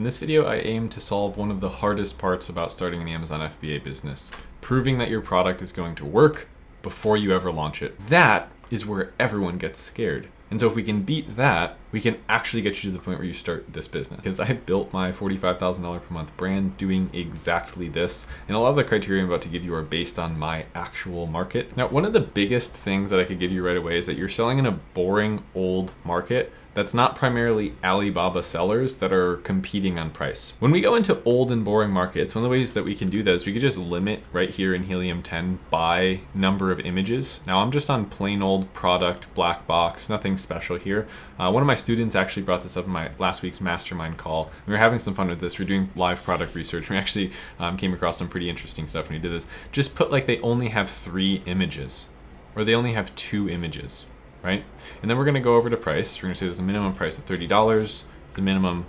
In this video, I aim to solve one of the hardest parts about starting an Amazon FBA business, proving that your product is going to work before you ever launch it. That is where everyone gets scared. And so if we can beat that, we can actually get you to the point where you start this business. Because I built my $45,000 per month brand doing exactly this. And a lot of the criteria I'm about to give you are based on my actual market. Now, one of the biggest things that I could give you right away is that you're selling in a boring old market that's not primarily Alibaba sellers that are competing on price. When we go into old and boring markets, one of the ways that we can do that is we could just limit right here in Helium 10 by number of images. Now I'm just on plain old product, black box, nothing special here. One of my students actually brought this up in my last week's mastermind call. We were having some fun with this. We're doing live product research. We actually came across some pretty interesting stuff when we did this. Just put like they only have 3 images or they only have 2 images. Right? And then we're going to go over to price. We're going to say there's a minimum price of $30, the minimum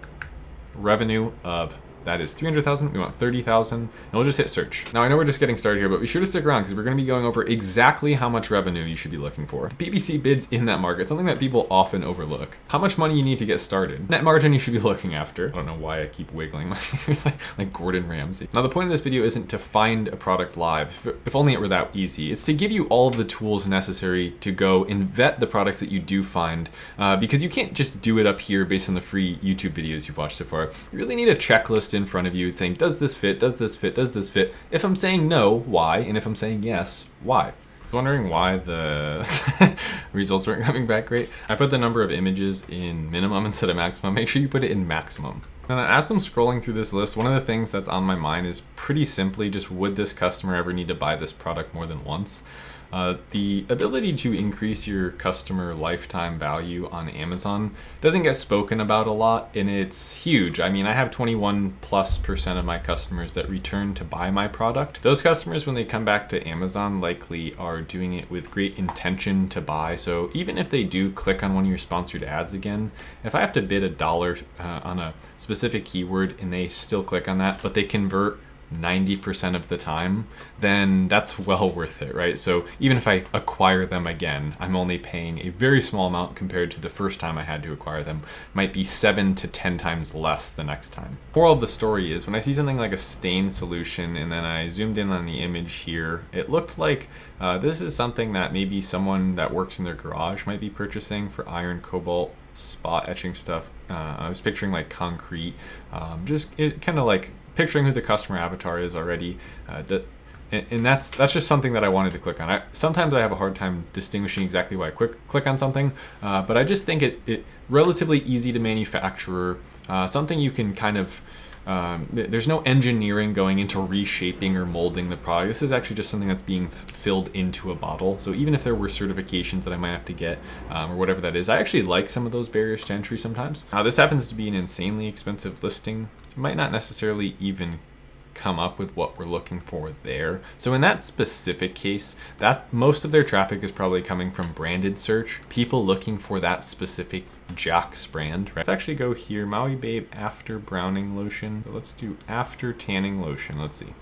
revenue of that is 300,000. We want 30,000, and we'll just hit search. Now I know we're just getting started here, but be sure to stick around because we're going to be going over exactly how much revenue you should be looking for. PPC bids in that market, something that people often overlook. How much money you need to get started. Net margin you should be looking after. I don't know why I keep wiggling my fingers like Gordon Ramsay. Now the point of this video isn't to find a product live, if only it were that easy. It's to give you all of the tools necessary to go and vet the products that you do find, because you can't just do it up here based on the free YouTube videos you've watched so far. You really need a checklist in front of you saying, does this fit, does this fit, does this fit? If I'm saying no, why? And if I'm saying yes, why? I was wondering why the results weren't coming back great. I put the number of images in minimum instead of maximum. Make sure you put it in maximum. And as I'm scrolling through this list, one of the things that's on my mind is pretty simply just, would this customer ever need to buy this product more than once? The ability to increase your customer lifetime value on Amazon doesn't get spoken about a lot, and it's huge. I mean, I have 21+% of my customers that return to buy my product. Those customers, when they come back to Amazon, likely are doing it with great intention to buy. So even if they do click on one of your sponsored ads again, if I have to bid $1 on a specific keyword and they still click on that, but they convert 90% of the time, then that's well worth it, right? So even if I acquire them again, I'm only paying a very small amount compared to the first time I had to acquire them. Might be 7 to 10 times less the next time. Moral of the story is, when I see something like a stain solution and then I zoomed in on the image here, it looked like this is something that maybe someone that works in their garage might be purchasing for iron, cobalt, spot etching stuff. I was picturing like concrete, just kind of like picturing who the customer avatar is already, and that's just something that I wanted to click on. Sometimes I have a hard time distinguishing exactly why I click on something, but I just think it relatively easy to manufacture, something you can kind of, there's no engineering going into reshaping or molding the product. This is actually just something that's being filled into a bottle. So even if there were certifications that I might have to get, or whatever that is, I actually like some of those barriers to entry sometimes. This happens to be an insanely expensive listing. It might not necessarily even come up with what we're looking for there. So in that specific case, that most of their traffic is probably coming from branded search, people looking for that specific Jack's brand. Right? Let's actually go here, Maui Babe after browning lotion. So let's do after tanning lotion. Let's see.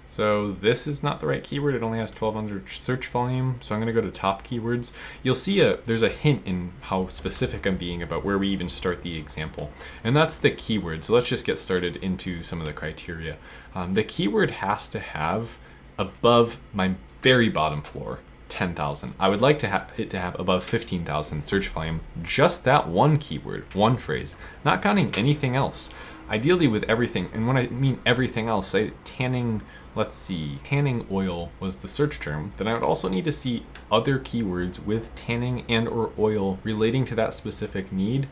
So this is not the right keyword. It only has 1200 search volume. So I'm going to go to top keywords. You'll see there's a hint in how specific I'm being about where we even start the example. And that's the keyword. So let's just get started into some of the criteria. The keyword has to have above my very bottom floor 10,000. I would like to have it to have above 15,000 search volume. Just that one keyword, one phrase, not counting anything else. Ideally with everything, and when I mean everything else, say tanning, let's see, tanning oil was the search term, then I would also need to see other keywords with tanning and or oil relating to that specific need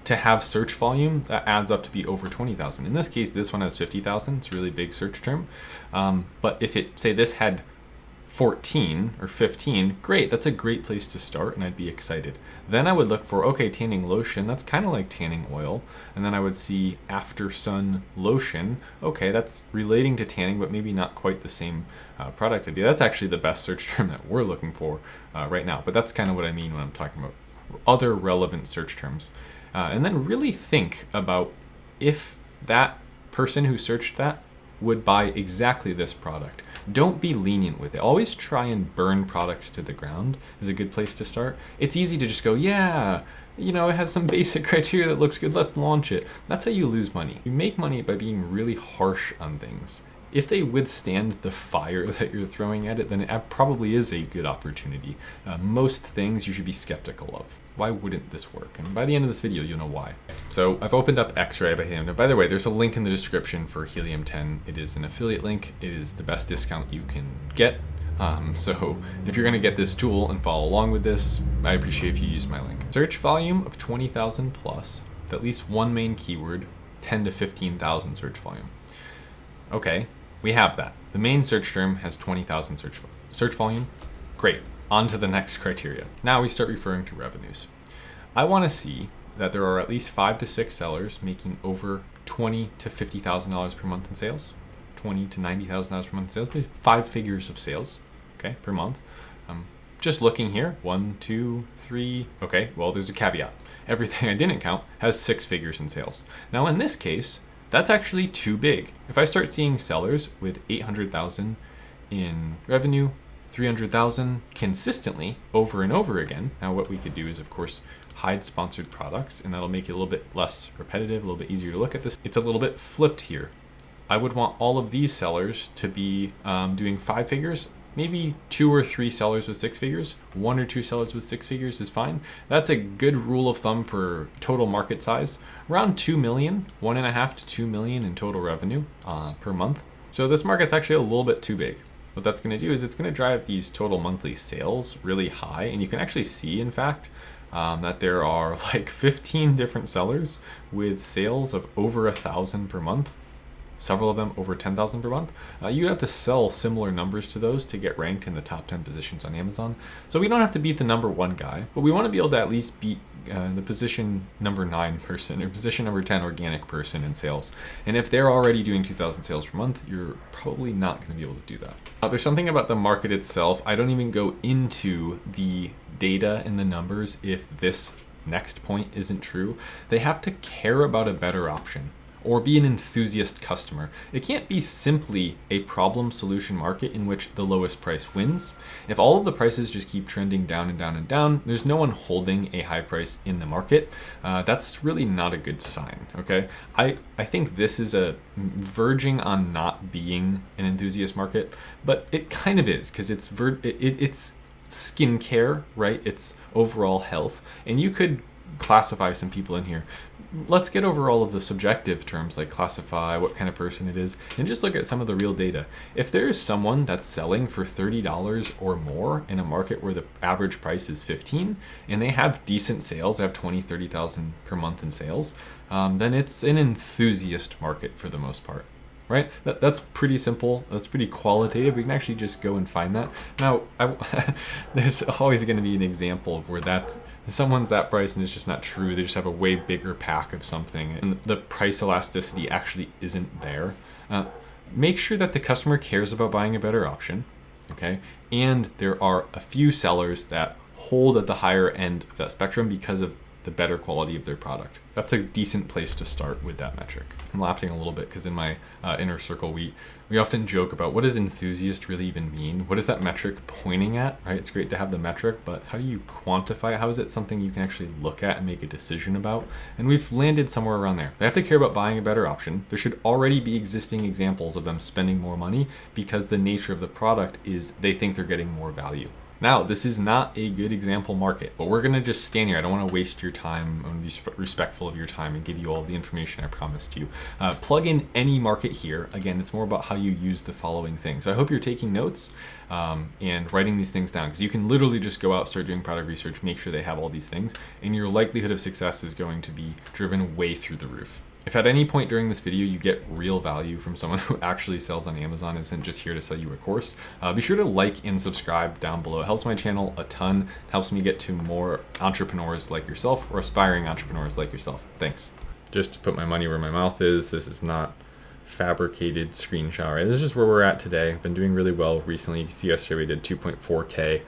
to have search volume that adds up to be over 20,000. In this case, this one has 50,000. It's a really big search term. But if it, say this had 14 or 15, great, that's a great place to start and I'd be excited. Then I would look for, okay, tanning lotion, that's kind of like tanning oil. And then I would see after sun lotion, okay, that's relating to tanning, but maybe not quite the same product idea. That's actually the best search term that we're looking for right now. But that's kind of what I mean when I'm talking about other relevant search terms. And then really think about if that person who searched that would buy exactly this product. Don't be lenient with it. Always try and burn products to the ground is a good place to start. It's easy to just go, yeah, you know, it has some basic criteria that looks good, let's launch it. That's how you lose money. You make money by being really harsh on things. If they withstand the fire that you're throwing at it, then it probably is a good opportunity. Most things you should be skeptical of. Why wouldn't this work? And by the end of this video, you'll know why. So I've opened up X-Ray by Helium. By the way, there's a link in the description for Helium 10. It is an affiliate link. It is the best discount you can get. So if you're gonna get this tool and follow along with this, I appreciate if you use my link. Search volume of 20,000 plus, with at least one main keyword, 10 to 15,000 search volume. Okay, we have that. The main search term has 20,000 search volume. Great. On to the next criteria. Now we start referring to revenues. I want to see that there are at least 5 to 6 sellers making over $20,000 to $50,000 per month in sales, $20,000 to $90,000 per month in sales, maybe 5 figures of sales, okay, per month. Just looking here, 1, 2, 3. Okay, well, there's a caveat. Everything I didn't count has 6 figures in sales. Now, in this case, that's actually too big. If I start seeing sellers with 800,000 in revenue, 300,000 consistently over and over again. Now what we could do is, of course, hide sponsored products, and that'll make it a little bit less repetitive, a little bit easier to look at this. It's a little bit flipped here. I would want all of these sellers to be doing 5 figures, maybe 2 or 3 sellers with 6 figures, 1 or 2 sellers with 6 figures is fine. That's a good rule of thumb for total market size. Around 2 million, 1.5 to 2 million in total revenue per month. So this market's actually a little bit too big. What that's going to do is it's going to drive these total monthly sales really high. And you can actually see, in fact, that there are like 15 different sellers with sales of over 1,000 per month. Several of them over 10,000 per month. You'd have to sell similar numbers to those to get ranked in the top 10 positions on Amazon. So we don't have to beat the number 1 guy, but we want to be able to at least beat the position number 9 person or position number 10 organic person in sales. And if they're already doing 2,000 sales per month, you're probably not going to be able to do that. There's something about the market itself. I don't even go into the data and the numbers if this next point isn't true. They have to care about a better option, or be an enthusiast customer. It can't be simply a problem solution market in which the lowest price wins. If all of the prices just keep trending down and down and down, there's no one holding a high price in the market. That's really not a good sign, okay? I think this is a verging on not being an enthusiast market, but it kind of is, because it's skincare, right? It's overall health. And you could classify some people in here. Let's get over all of the subjective terms like classify, what kind of person it is, and just look at some of the real data. If there's someone that's selling for $30 or more in a market where the average price is $15, and they have decent sales, they have 20, 30,000 per month in sales, then it's an enthusiast market for the most part. Right? That's pretty simple. That's pretty qualitative. We can actually just go and find that. Now, there's always going to be an example of where someone's that price and it's just not true. They just have a way bigger pack of something and the price elasticity actually isn't there. Make sure that the customer cares about buying a better option, okay? And there are a few sellers that hold at the higher end of that spectrum because of the better quality of their product. That's a decent place to start with that metric. I'm laughing a little bit because in my inner circle, we often joke about what does enthusiast really even mean? What is that metric pointing at, right? It's great to have the metric, but how do you quantify it? How is it something you can actually look at and make a decision about? And we've landed somewhere around there. They have to care about buying a better option. There should already be existing examples of them spending more money because the nature of the product is they think they're getting more value. Now, this is not a good example market, but we're going to just stand here. I don't want to waste your time. I'm going to be respectful of your time and give you all the information I promised you. Plug in any market here. Again, it's more about how you use the following things. So I hope you're taking notes and writing these things down, because you can literally just go out, start doing product research, make sure they have all these things, and your likelihood of success is going to be driven way through the roof. If at any point during this video you get real value from someone who actually sells on Amazon, isn't just here to sell you a course, be sure to like and subscribe down below. It helps my channel a ton. It helps me get to more entrepreneurs like yourself or aspiring entrepreneurs like yourself. Thanks. Just to put my money where my mouth is, this is not fabricated screenshot, right? This is just where we're at today. I've been doing really well recently. You can see yesterday we did 2.4K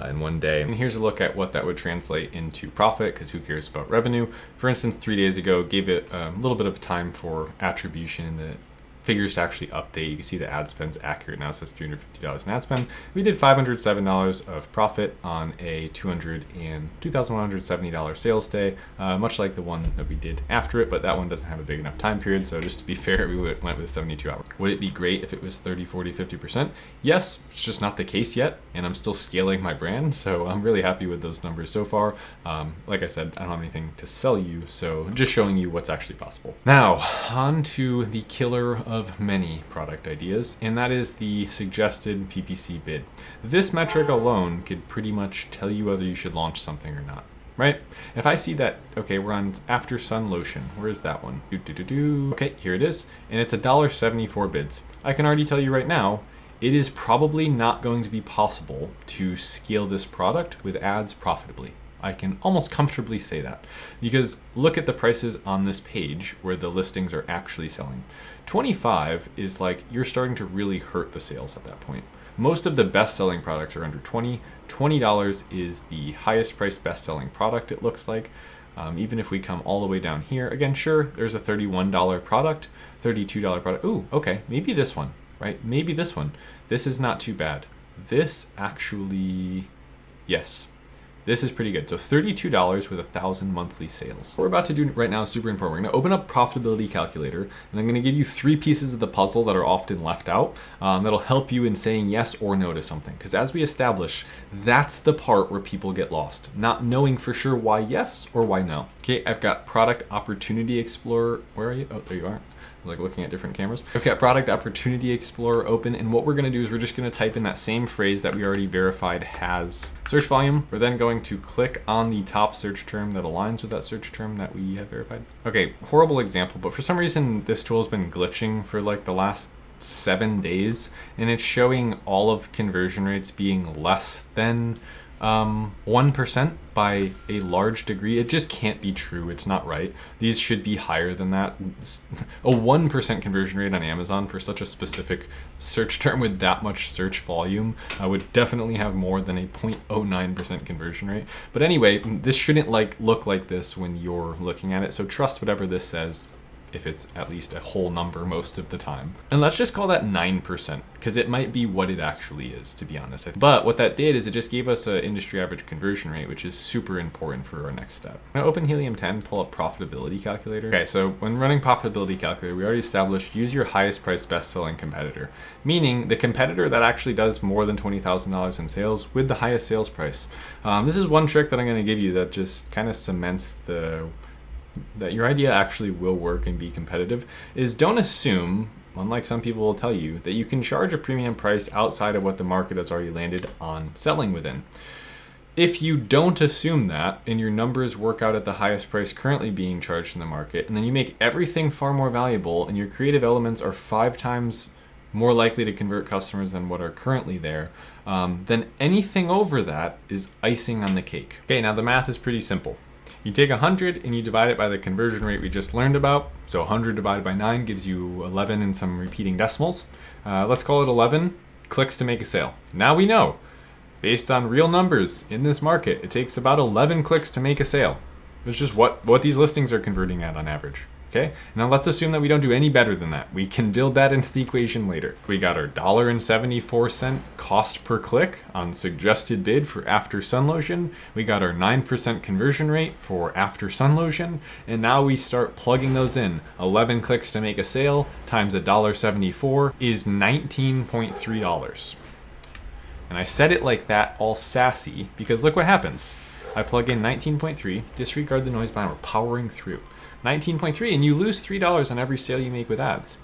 in one day. And here's a look at what that would translate into profit, because who cares about revenue? For instance, 3 days ago, gave it a little bit of time for attribution in the figures to actually update. You can see the ad spend's accurate now. It says $350 in ad spend. We did $507 of profit on a $2,170 sales day, much like the one that we did after it, but that one doesn't have a big enough time period. So just to be fair, we went with 72 hours. Would it be great if it was 30, 40, 50%? Yes, it's just not the case yet. And I'm still scaling my brand. So I'm really happy with those numbers so far. Like I said, I don't have anything to sell you. So just showing you what's actually possible. Now, on to the killer of many product ideas, and that is the suggested PPC bid. This metric alone could pretty much tell you whether you should launch something or not, right? If I see that, okay, we're on After Sun Lotion. Where is that one? Okay, here it is, and it's $1.74 bids. I can already tell you right now, it is probably not going to be possible to scale this product with ads profitably. I can almost comfortably say that, because look at the prices on this page where the listings are actually selling. 25 is like you're starting to really hurt the sales at that point. Most of the best-selling products are under 20. $20 is the highest priced best-selling product, it looks like. Even if we come all the way down here, again, sure, there's a $31 product, $32 product. Ooh, okay, maybe this one, right? Maybe this one. This is not too bad. This actually, yes. This is pretty good. So $32 with 1,000 monthly sales. What we're about to do right now is super important. We're going to open up Profitability Calculator, and I'm going to give you 3 pieces of the puzzle that are often left out that'll help you in saying yes or no to something. Because as we establish, that's the part where people get lost, not knowing for sure why yes or why no. Okay, I've got Product Opportunity Explorer. Where are you? Oh, there you are. I was like looking at different cameras. I've got Product Opportunity Explorer open, and what we're going to do is we're just going to type in that same phrase that we already verified has search volume. We're then going to click on the top search term that aligns with that search term that we have verified. Okay, horrible example, but for some reason this tool has been glitching for like the last 7 days, and it's showing all of conversion rates being less than 1% by a large degree. It just can't be true. It's not right. These should be higher than that. A 1% conversion rate on Amazon for such a specific search term with that much search volume would definitely have more than a 0.09% conversion rate. But anyway, this shouldn't look like this when you're looking at it. So trust whatever this says, if it's at least a whole number most of the time. And let's just call that 9%, because it might be what it actually is, to be honest. But what that did is it just gave us an industry average conversion rate, which is super important for our next step. I'm gonna open Helium 10, pull up Profitability Calculator. Okay, so when running Profitability Calculator, we already established use your highest price best-selling competitor, meaning the competitor that actually does more than $20,000 in sales with the highest sales price. This is one trick that I'm gonna give you that just kind of cements that your idea actually will work and be competitive, is don't assume, unlike some people will tell you, that you can charge a premium price outside of what the market has already landed on selling within. If you don't assume that, and your numbers work out at the highest price currently being charged in the market, and then you make everything far more valuable, and your creative elements are 5 times more likely to convert customers than what are currently there, then anything over that is icing on the cake. Okay, now the math is pretty simple. You take 100 and you divide it by the conversion rate we just learned about. So 100 divided by 9 gives you 11 and some repeating decimals. Let's call it 11 clicks to make a sale. Now we know, based on real numbers in this market, it takes about 11 clicks to make a sale. That's just what these listings are converting at on average. Okay, now let's assume that we don't do any better than that. We can build that into the equation later. We got our $1.74 cost per click on suggested bid for After Sun Lotion. We got our 9% conversion rate for After Sun Lotion. And now we start plugging those in. 11 clicks to make a sale times $1.74 is $19.3. And I said it like that all sassy because look what happens. I plug in 19.3, disregard the noise behind, we're powering through. 19.3, and you lose $3 on every sale you make with ads.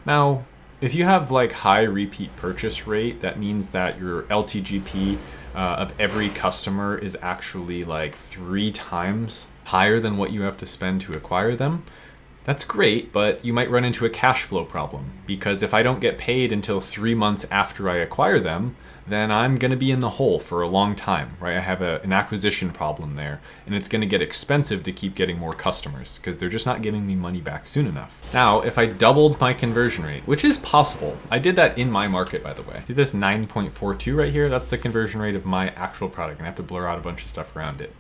Now, if you have like high repeat purchase rate, that means that your LTGP of every customer is actually like 3 times higher than what you have to spend to acquire them. That's great, but you might run into a cash flow problem because if I don't get paid until 3 months after I acquire them, then I'm going to be in the hole for a long time, right? I have an acquisition problem there, and it's going to get expensive to keep getting more customers because they're just not giving me money back soon enough. Now, if I doubled my conversion rate, which is possible, I did that in my market, by the way. See this 9.42 right here? That's the conversion rate of my actual product, and I have to blur out a bunch of stuff around it.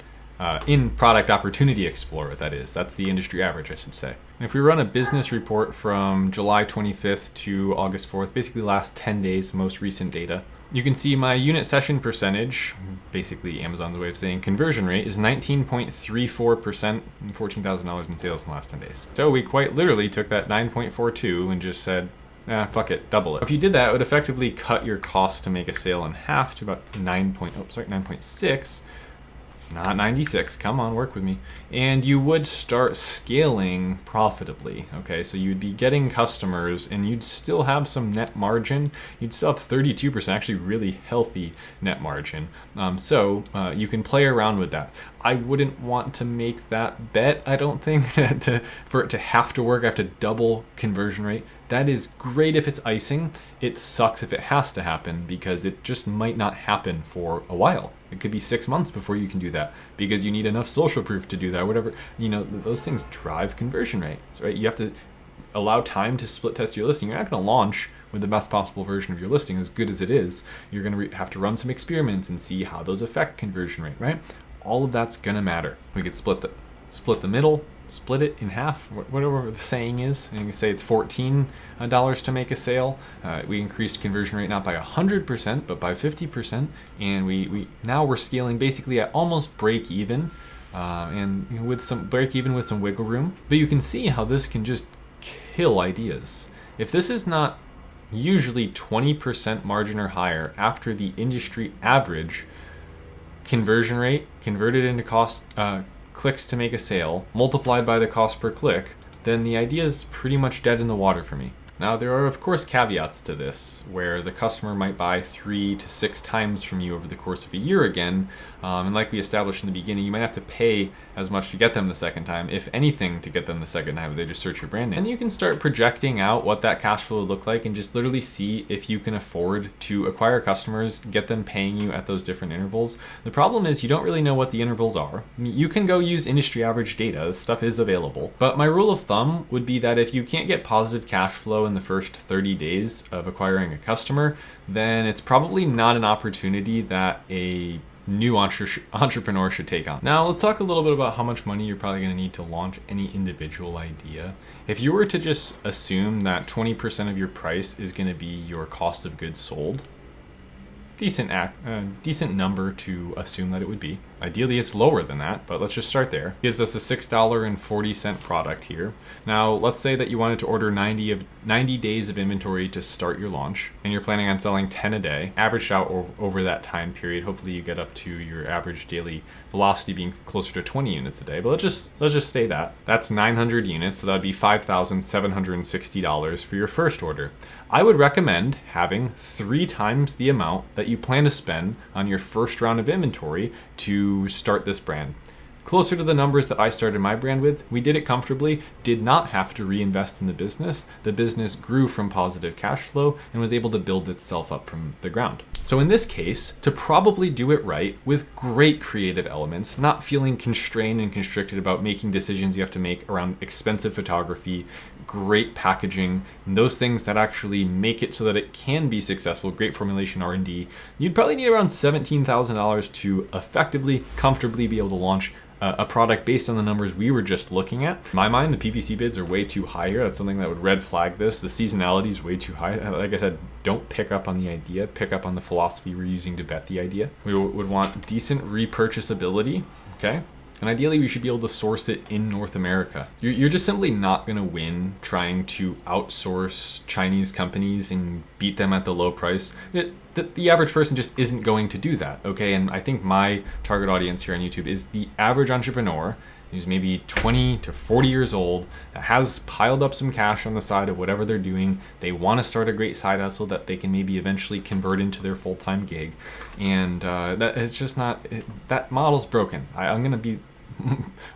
in Product Opportunity Explorer, that is. That's the industry average, I should say. And if we run a business report from July 25th to August 4th, basically last 10 days, most recent data, you can see my unit session percentage, basically Amazon's way of saying conversion rate, is 19.34% and $14,000 in sales in the last 10 days. So we quite literally took that 9.42 and just said, fuck it, double it. If you did that, it would effectively cut your cost to make a sale in half to about 9.6, not 96, come on, work with me. And you would start scaling profitably, okay? So you'd be getting customers and you'd still have some net margin. You'd still have 32%, actually really healthy net margin. So you can play around with that. I wouldn't want to make that bet, I don't think, for it to have to work. I have to double conversion rate. That is great if it's icing. It sucks if it has to happen because it just might not happen for a while. It could be 6 months before you can do that because you need enough social proof to do that, whatever. Those things drive conversion rates, right? You have to allow time to split test your listing. You're not going to launch with the best possible version of your listing, as good as it is. You're going to have to run some experiments and see how those affect conversion rate, right? All of that's going to matter. We could split the middle, split it in half, whatever the saying is. And you can say it's $14 to make a sale. We increased conversion rate not by 100%, but by 50%. And now we're scaling basically at almost break even, and with some break even with some wiggle room. But you can see how this can just kill ideas. If this is not usually 20% margin or higher after the industry average conversion rate converted into cost, clicks to make a sale multiplied by the cost per click, then the idea is pretty much dead in the water for me. Now, there are, of course, caveats to this, where the customer might buy 3 to 6 times from you over the course of a year again. And like we established in the beginning, you might have to pay as much to get them the second time, if anything, to get them the second time if they just search your brand name. And you can start projecting out what that cash flow would look like and just literally see if you can afford to acquire customers, get them paying you at those different intervals. The problem is you don't really know what the intervals are. You can go use industry average data. This stuff is available. But my rule of thumb would be that if you can't get positive cash flow in the first 30 days of acquiring a customer, then it's probably not an opportunity that a new entrepreneur should take on. Now, let's talk a little bit about how much money you're probably going to need to launch any individual idea. If you were to just assume that 20% of your price is going to be your cost of goods sold, decent number to assume that it would be. Ideally, it's lower than that, but let's just start there. Gives us a $6.40 product here. Now, let's say that you wanted to order 90 days of inventory to start your launch, and you're planning on selling 10 a day, averaged out over that time period. Hopefully, you get up to your average daily velocity being closer to 20 units a day. But let's just say that's 900 units, so that'd be $5,760 for your first order. I would recommend having 3 times the amount that you plan to spend on your first round of inventory to start this brand. Closer to the numbers that I started my brand with, we did it comfortably, did not have to reinvest in the business. The business grew from positive cash flow and was able to build itself up from the ground. So in this case, to probably do it right with great creative elements, not feeling constrained and constricted about making decisions you have to make around expensive photography, great packaging, and those things that actually make it so that it can be successful, great formulation R&D, you'd probably need around $17,000 to effectively, comfortably be able to launch a product based on the numbers we were just looking at. In my mind, the PPC bids are way too high here. That's something that would red flag this. The seasonality is way too high. Like I said, don't pick up on the idea, pick up on the philosophy we're using to vet the idea. We would want decent repurchasability, okay? And ideally, we should be able to source it in North America. You're just simply not going to win trying to outsource Chinese companies and beat them at the low price. The average person just isn't going to do that, okay? And I think my target audience here on YouTube is the average entrepreneur who's maybe 20 to 40 years old, that has piled up some cash on the side of whatever they're doing. They want to start a great side hustle that they can maybe eventually convert into their full-time gig. And that model's broken. I'm going to be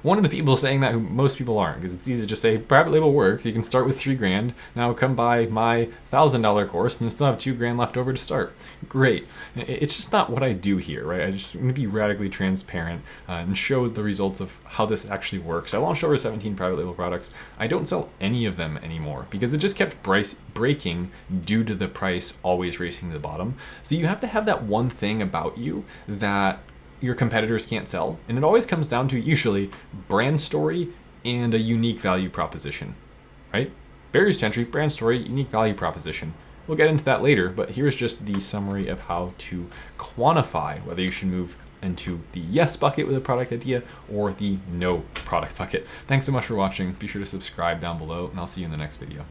one of the people saying that who most people aren't, because it's easy to just say private label works. You can start with $3,000. Now come buy my $1,000 course and you still have $2,000 left over to start. Great. It's just not what I do here, right? I just want to be radically transparent and show the results of how this actually works. I launched over 17 private label products. I don't sell any of them anymore because it just kept price breaking due to the price always racing to the bottom. So you have to have that one thing about you that your competitors can't sell. And it always comes down to usually brand story and a unique value proposition, right? Barriers to entry, brand story, unique value proposition. We'll get into that later, but here's just the summary of how to quantify whether you should move into the yes bucket with a product idea or the no product bucket. Thanks so much for watching. Be sure to subscribe down below, and I'll see you in the next video.